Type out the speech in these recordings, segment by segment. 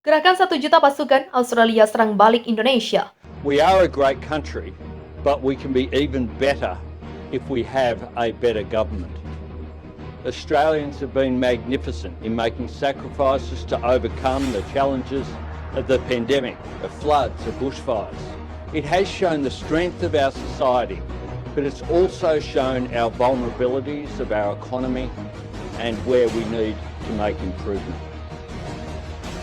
Gerakan 1 juta pasukan Australia serang balik Indonesia. We are a great country, but we can be even better if we have a better government. Australians have been magnificent in making sacrifices to overcome the challenges of the pandemic, of floods, of bushfires. It has shown the strength of our society, but it's also shown our vulnerabilities of our economy and where we need to make improvement.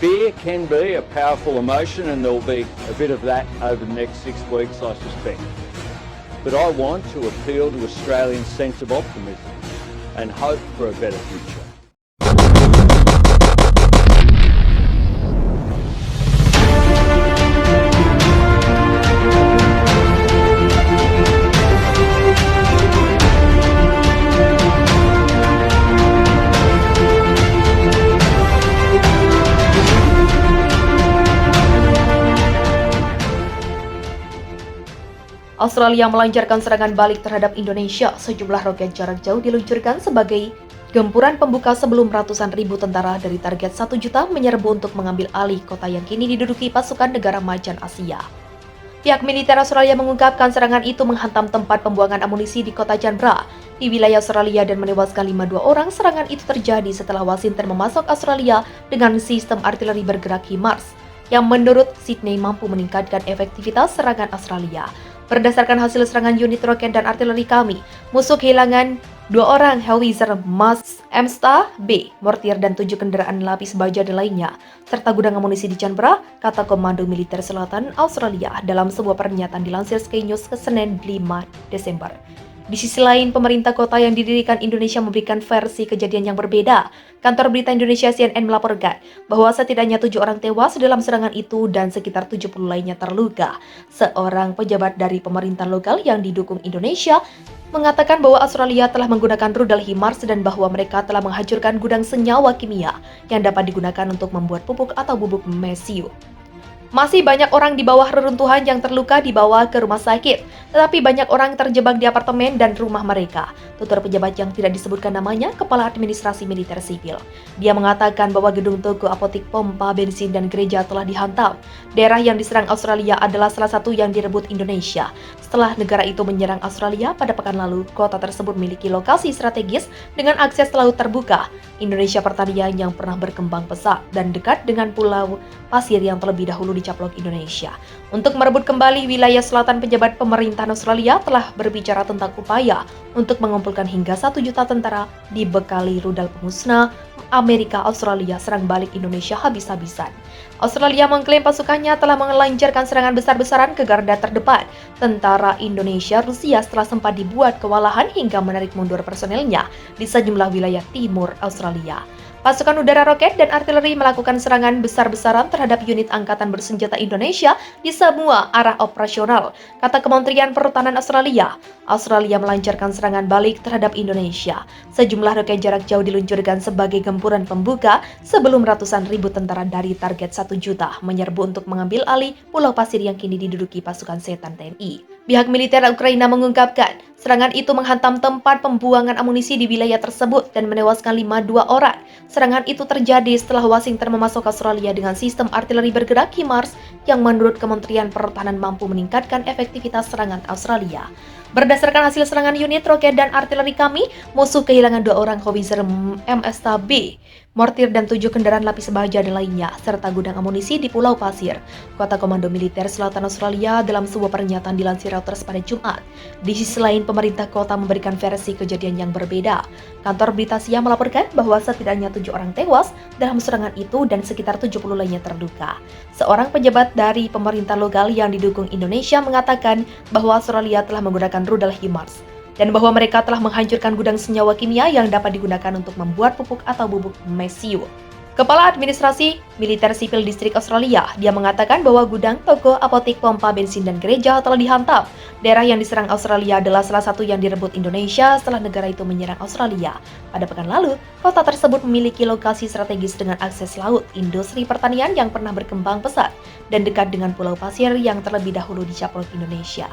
Fear can be a powerful emotion, and there'll be a bit of that over the next 6 weeks, I suspect. But I want to appeal to Australians' sense of optimism and hope for a better future. Australia melancarkan serangan balik terhadap Indonesia. Sejumlah roket jarak jauh diluncurkan sebagai gempuran pembuka sebelum ratusan ribu tentara dari target 1 juta menyerbu untuk mengambil alih kota yang kini diduduki pasukan negara macan Asia. Pihak militer Australia mengungkapkan serangan itu menghantam tempat pembuangan amunisi di kota Canberra di wilayah Australia dan menewaskan 52 orang. Serangan itu terjadi setelah Washington memasok Australia dengan sistem artileri bergerak HIMARS yang menurut Sydney mampu meningkatkan efektivitas serangan Australia. Berdasarkan hasil serangan unit roket dan artileri kami, musuh kehilangan 2 orang howitzer M-STAR B, mortir dan 7 kendaraan lapis baja dan lainnya, serta gudang amunisi di Canberra, kata Komando Militer Selatan Australia dalam sebuah pernyataan dilansir Sky News ke Senin 5 Desember. Di sisi lain, pemerintah kota yang didirikan Indonesia memberikan versi kejadian yang berbeda. Kantor berita Indonesia CNN melaporkan bahwa setidaknya 7 orang tewas dalam serangan itu dan sekitar 70 lainnya terluka. Seorang pejabat dari pemerintahan lokal yang didukung Indonesia mengatakan bahwa Australia telah menggunakan rudal HIMARS dan bahwa mereka telah menghancurkan gudang senyawa kimia yang dapat digunakan untuk membuat pupuk atau bubuk mesiu. Masih banyak orang di bawah reruntuhan yang terluka dibawa ke rumah sakit, tetapi banyak orang terjebak di apartemen dan rumah mereka, tutur pejabat yang tidak disebutkan namanya, Kepala Administrasi Militer Sipil. Dia mengatakan bahwa gedung toko, apotik, pompa bensin, dan gereja telah dihantam. Daerah yang diserang Australia adalah salah satu yang direbut Indonesia. Setelah negara itu menyerang Australia pada pekan lalu, kota tersebut memiliki lokasi strategis dengan akses laut terbuka. Indonesia pertanian yang pernah berkembang pesat dan dekat dengan pulau pasir yang terlebih dahulu dicaplok Indonesia. Untuk merebut kembali wilayah selatan, pejabat pemerintahan Australia telah berbicara tentang upaya untuk mengumpulkan hingga 1 juta tentara dibekali rudal pemusnah. Amerika Australia serang balik Indonesia habis-habisan. Australia mengklaim pasukannya telah melancarkan serangan besar-besaran ke garda terdepan. Tentara Indonesia Rusia setelah sempat dibuat kewalahan hingga menarik mundur personelnya di sejumlah wilayah timur Australia. Pasukan udara, roket, dan artileri melakukan serangan besar-besaran terhadap unit angkatan bersenjata Indonesia di semua arah operasional, kata Kementerian Pertahanan Australia. Australia melancarkan serangan balik terhadap Indonesia. Sejumlah roket jarak jauh diluncurkan sebagai gempuran pembuka sebelum ratusan ribu tentara dari target 1 juta menyerbu untuk mengambil alih pulau pasir yang kini diduduki pasukan setan TNI. Pihak militer Ukraina mengungkapkan serangan itu menghantam tempat pembuangan amunisi di wilayah tersebut dan menewaskan 52 orang. Serangan itu terjadi setelah Washington memasok Australia dengan sistem artileri bergerak HIMARS yang menurut Kementerian Pertahanan mampu meningkatkan efektivitas serangan Australia. Berdasarkan hasil serangan unit roket dan artileri kami, musuh kehilangan 2 orang howitzer M-STAR B, mortir dan 7 kendaraan lapis baja dan lainnya, serta gudang amunisi di Pulau Pasir, kota Komando Militer Selatan Australia dalam sebuah pernyataan dilansir Reuters pada Jumat. Di sisi lain, pemerintah kota memberikan versi kejadian yang berbeda. Kantor berita Asia melaporkan bahwa setidaknya 7 orang tewas dalam serangan itu dan sekitar 70 lainnya terluka. Seorang pejabat dari pemerintah lokal yang didukung Indonesia mengatakan bahwa Australia telah menggunakan rudal HIMARS dan bahwa mereka telah menghancurkan gudang senyawa kimia yang dapat digunakan untuk membuat pupuk atau bubuk mesiu. Kepala Administrasi Militer Sipil Distrik Australia, dia mengatakan bahwa gudang, toko, apotik, pompa bensin, dan gereja telah dihantam. Daerah yang diserang Australia adalah salah satu yang direbut Indonesia setelah negara itu menyerang Australia. Pada pekan lalu, kota tersebut memiliki lokasi strategis dengan akses laut, industri pertanian yang pernah berkembang pesat, dan dekat dengan pulau pasir yang terlebih dahulu dicaplok Indonesia.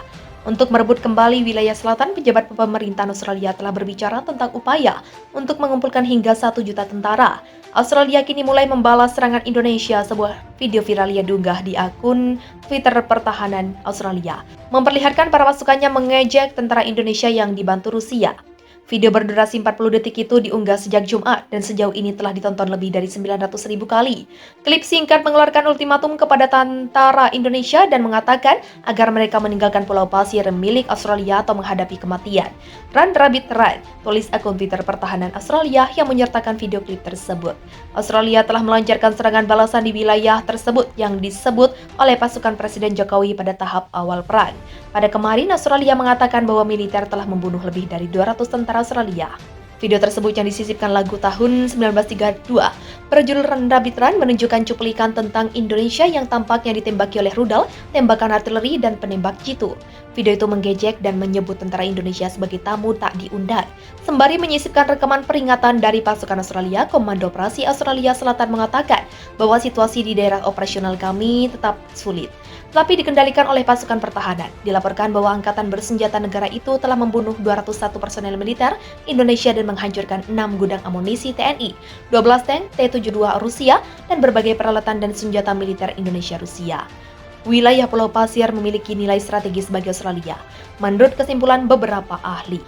Untuk merebut kembali wilayah selatan, pejabat pemerintahan Australia telah berbicara tentang upaya untuk mengumpulkan hingga 1 juta tentara. Australia kini mulai membalas serangan Indonesia. Sebuah video viral yang diunggah di akun Twitter Pertahanan Australia memperlihatkan para pasukannya mengejek tentara Indonesia yang dibantu Rusia. Video berdurasi 40 detik itu diunggah sejak Jumat dan sejauh ini telah ditonton lebih dari 900.000 kali. Klip singkat mengeluarkan ultimatum kepada tentara Indonesia dan mengatakan agar mereka meninggalkan Pulau Pasir milik Australia atau menghadapi kematian. Run Rabbit Run, tulis akun Twitter Pertahanan Australia yang menyertakan video klip tersebut. Australia telah melancarkan serangan balasan di wilayah tersebut yang disebut oleh pasukan Presiden Jokowi pada tahap awal perang. Pada kemarin, Australia mengatakan bahwa militer telah membunuh lebih dari 200 tentara Australia. Video tersebut yang disisipkan lagu tahun 1932 berjudul Run Rabbit Run menunjukkan cuplikan tentang Indonesia yang tampaknya ditembaki oleh rudal, tembakan artileri, dan penembak jitu. Video itu menggejek dan menyebut tentara Indonesia sebagai tamu tak diundang. Sembari menyisipkan rekaman peringatan dari pasukan Australia, Komando Operasi Australia Selatan mengatakan bahwa situasi di daerah operasional kami tetap sulit, tapi dikendalikan oleh pasukan pertahanan. Dilaporkan bahwa angkatan bersenjata negara itu telah membunuh 201 personel militer Indonesia dan menghancurkan 6 gudang amunisi TNI, 12 tank T-72 Rusia, dan berbagai peralatan dan senjata militer Indonesia Rusia. Wilayah Pulau Pasir memiliki nilai strategis bagi Australia, menurut kesimpulan beberapa ahli.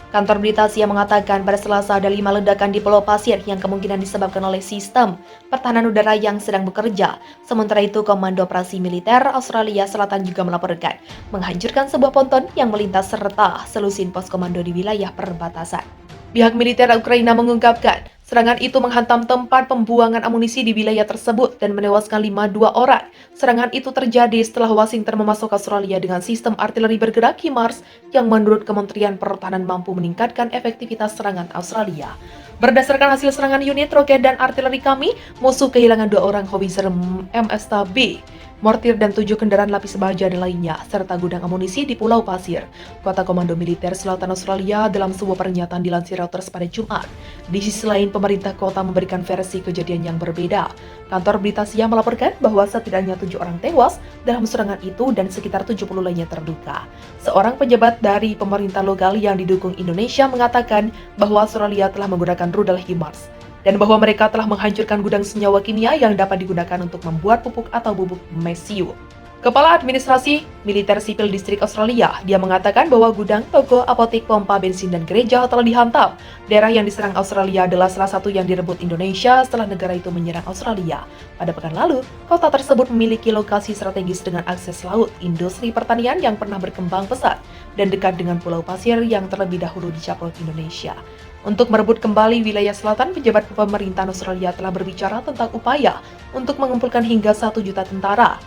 Kantor berita Asia mengatakan pada Selasa ada 5 ledakan di Pulau Pasir yang kemungkinan disebabkan oleh sistem pertahanan udara yang sedang bekerja. Sementara itu, Komando Operasi Militer Australia Selatan juga melaporkan menghancurkan sebuah ponton yang melintas serta selusin pos komando di wilayah perbatasan. Pihak militer Ukraina mengungkapkan serangan itu menghantam tempat pembuangan amunisi di wilayah tersebut dan menewaskan 52 orang. Serangan itu terjadi setelah Washington memasuk Australia dengan sistem artileri bergerak HIMARS yang menurut Kementerian Pertahanan mampu meningkatkan efektivitas serangan Australia. Berdasarkan hasil serangan unit roket dan artileri kami, musuh kehilangan 2 orang howitzer MSTB, mortir dan 7 kendaraan lapis baja dan lainnya, serta gudang amunisi di Pulau Pasir, kota Komando Militer Selatan Australia dalam sebuah pernyataan dilansir Reuters pada Jumat. Di sisi lain, pemerintah kota memberikan versi kejadian yang berbeda. Kantor berita Asia melaporkan bahwa setidaknya 7 orang tewas dalam serangan itu dan sekitar 70 lainnya terluka. Seorang pejabat dari pemerintah lokal yang didukung Indonesia mengatakan bahwa Australia telah menggunakan rudal HIMARS dan bahwa mereka telah menghancurkan gudang senyawa kimia yang dapat digunakan untuk membuat pupuk atau bubuk mesiu. Kepala Administrasi Militer Sipil Distrik Australia, dia mengatakan bahwa gudang, toko, apotek, pompa bensin, dan gereja telah dihantam. Daerah yang diserang Australia adalah salah satu yang direbut Indonesia setelah negara itu menyerang Australia. Pada pekan lalu, kota tersebut memiliki lokasi strategis dengan akses laut, industri pertanian yang pernah berkembang pesat, dan dekat dengan Pulau Pasir yang terlebih dahulu dicaplok Indonesia. Untuk merebut kembali wilayah selatan, pejabat pemerintahan Australia telah berbicara tentang upaya untuk mengumpulkan hingga 1 juta tentara.